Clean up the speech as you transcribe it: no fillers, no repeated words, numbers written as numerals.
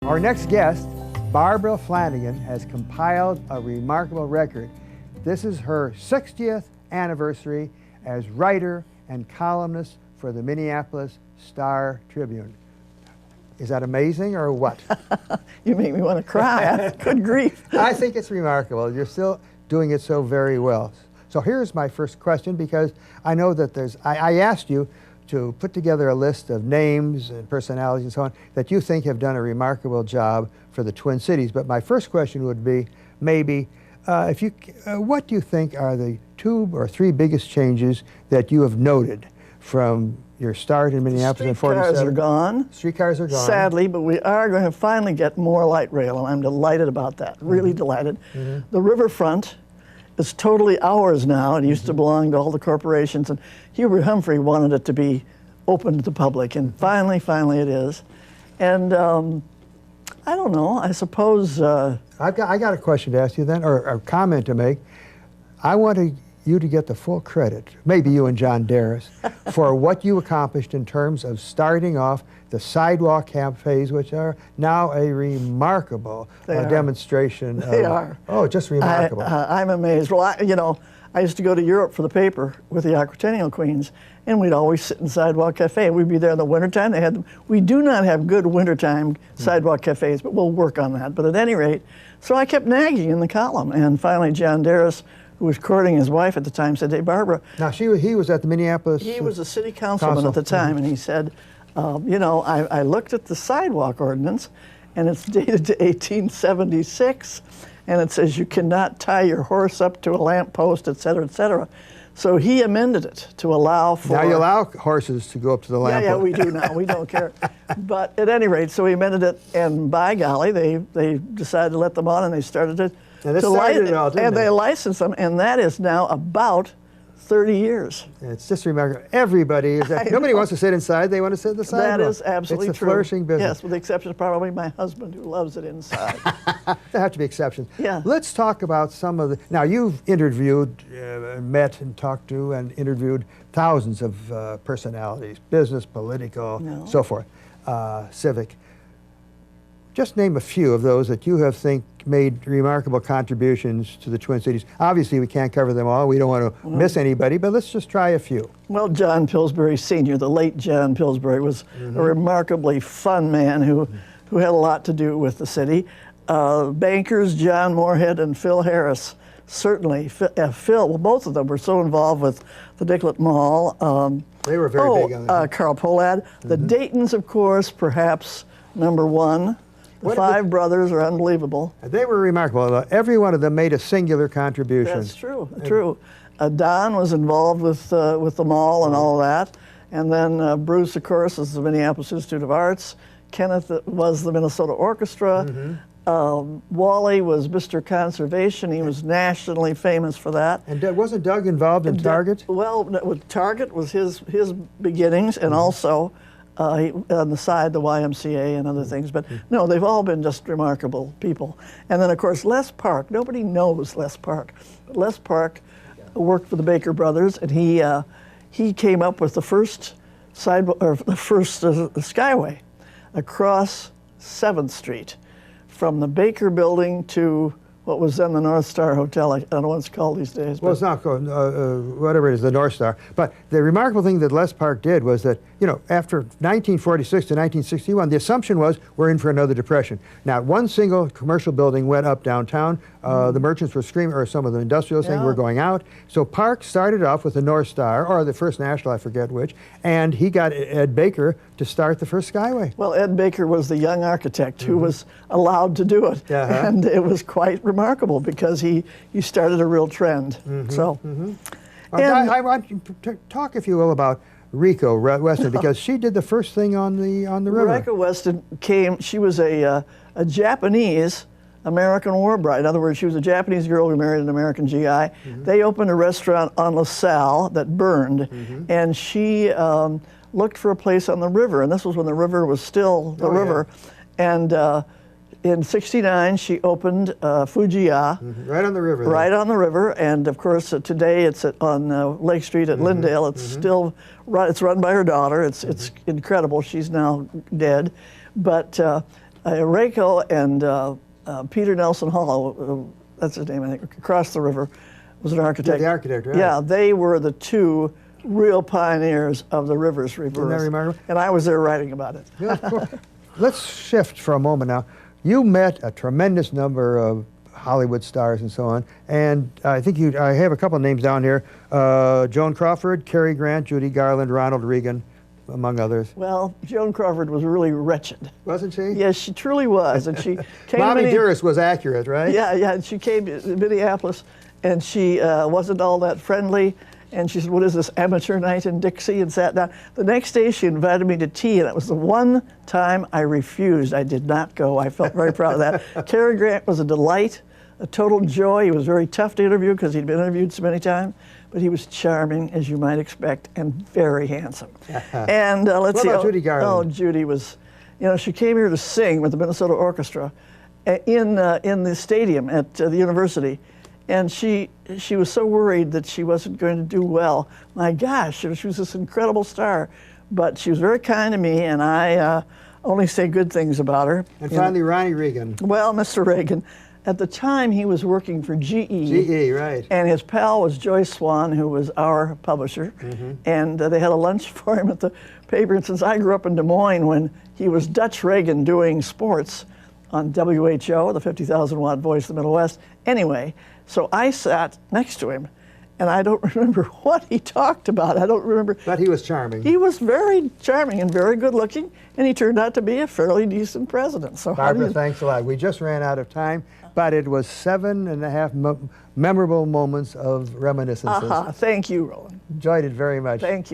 Our next guest, Barbara Flanagan, has compiled a remarkable record. This is her 60th anniversary as writer and columnist for the Minneapolis Star-Tribune. Is that amazing or what? You make me want to cry. Good grief. I think it's remarkable. You're still doing it so very well. So here's my first question, because I know that I asked you to put together a list of names and personalities and so on that you think have done a remarkable job for the Twin Cities. But my first question would be, maybe, what do you think are the 2 or 3 biggest changes that you have noted from your start in Minneapolis in 47? Streetcars are gone. Streetcars are gone. Sadly, but we are going to finally get more light rail, and I'm delighted about that, really delighted. The riverfront is totally ours now. It used to belong to all the corporations, and Hubert Humphrey wanted it to be open to the public, and finally it is. And I don't know, I suppose... I got a question to ask you then, or a comment to make. I want you to get the full credit, maybe you and John Darris, for what you accomplished in terms of starting off the sidewalk cafes, which are now a remarkable demonstration. They are. Oh, just remarkable. I'm amazed. Well, I used to go to Europe for the paper with the Aquatennial Queens, and we'd always sit in Sidewalk Cafe. We'd be there in the wintertime. They had them. We do not have good wintertime sidewalk cafes, but we'll work on that. But at any rate, so I kept nagging in the column, and finally John Darris, who was courting his wife at the time, said, "Hey, Barbara." Now, he was at the Minneapolis... He was a city councilman at the time, and he said, you know, I looked at the sidewalk ordinance, and it's dated to 1876, and it says you cannot tie your horse up to a lamp post, et cetera, et cetera. So he amended it to allow for... Now you allow horses to go up to the lamp post. Yeah, we do now. We don't care. But at any rate, so he amended it, and by golly, they decided to let them on, and they started to started it all, didn't and they licensed them, and that is now about 30 years. It's just remarkable. Everybody is there. Nobody wants to sit inside. They want to sit in the sidewalk. That is absolutely true. It's a flourishing business. Yes, with the exception of probably my husband, who loves it inside. There have to be exceptions. Yeah. Let's talk about some of the... Now, you've interviewed, met and talked to and interviewed thousands of personalities, business, political, so forth, civic. Just name a few of those that you have think made remarkable contributions to the Twin Cities. Obviously, we can't cover them all. We don't want to miss anybody, but let's just try a few. Well, John Pillsbury Sr., the late John Pillsbury, was a remarkably fun man who had a lot to do with the city. Bankers John Moorhead and Phil Harris, certainly. Phil, well, both of them were so involved with the Dicklet Mall. They were very big on that. Carl Pohlad. The Daytons, of course, perhaps #1. The Five Brothers are unbelievable. They were remarkable. Every one of them made a singular contribution. That's true, true. Don was involved with the mall and all of that. And then Bruce, of course, is the Minneapolis Institute of Arts. Kenneth was the Minnesota Orchestra. Wally was Mr. Conservation. He was nationally famous for that. And wasn't Doug involved in Target? Well, Target was his beginnings, and also on the side, the YMCA and other things. But no, they've all been just remarkable people. And then, of course, Les Park. Nobody knows Les Park. But Les Park worked for the Baker Brothers, and he came up with the first skyway across 7th Street from the Baker Building to what was then the North Star Hotel. I don't know what it's called these days. Well, it's not called, whatever it is, the North Star. But the remarkable thing that Les Park did was that, you know, after 1946 to 1961, the assumption was we're in for another depression. Now, one single commercial building went up downtown. The merchants were screaming, or some of the industrials saying we're going out. So Park started off with the North Star, or the First National, I forget which, and he got Ed Baker to start the first Skyway. Well, Ed Baker was the young architect who was allowed to do it. And it was quite remarkable because he started a real trend. I want you to talk, if you will, about Rico Weston, because she did the first thing on the river. Rico Weston came. She was a Japanese American war bride. In other words, she was a Japanese girl who married an American GI. They opened a restaurant on LaSalle that burned, and she looked for a place on the river, and this was when the river was still the river. And in '69, she opened Fujiya. Right on the river. Right on the river, and of course today it's on Lake Street at Lyndale. It's still it's run by her daughter. It's incredible. She's now dead, but Rako and Peter Nelson Hall, that's his name, I think, across the river, was an architect. Yeah, the architect, right. Yeah, they were the two real pioneers of the river's rebirth. Isn't that remarkable? And I was there writing about it. Yeah, of course. Let's shift for a moment now. You met a tremendous number of Hollywood stars and so on, and I think I have a couple of names down here. Joan Crawford, Cary Grant, Judy Garland, Ronald Reagan, among others. Well, Joan Crawford was really wretched. Wasn't she? Yes, she truly was. And she came Mommy to Dearest was accurate, right? Yeah, yeah. And she came to Minneapolis, and she wasn't all that friendly. And she said, "What is this, amateur night in Dixie?" and sat down. The next day, she invited me to tea, and it was the one time I refused. I did not go. I felt very proud of that. Cary Grant was a delight, a total joy. He was very tough to interview because he'd been interviewed so many times, but he was charming, as you might expect, and very handsome. And let's see. What about Judy Garland? Oh, Judy was, she came here to sing with the Minnesota Orchestra in the stadium at the university. And she was so worried that she wasn't going to do well. My gosh, she was this incredible star. But she was very kind to me, and I only say good things about her. And finally, Ronnie Reagan. Well, Mr. Reagan, at the time he was working for GE. GE, right. And his pal was Joyce Swan, who was our publisher. And they had a lunch for him at the paper. And since I grew up in Des Moines when he was Dutch Reagan doing sports on WHO, the 50,000-watt voice of the Middle West. Anyway, so I sat next to him, and I don't remember what he talked about. I don't remember. But he was charming. He was very charming and very good looking, and he turned out to be a fairly decent president. So Barbara, thanks a lot. We just ran out of time, but it was 7.5 memorable moments of reminiscences. Thank you, Roland. Enjoyed it very much. Thank you.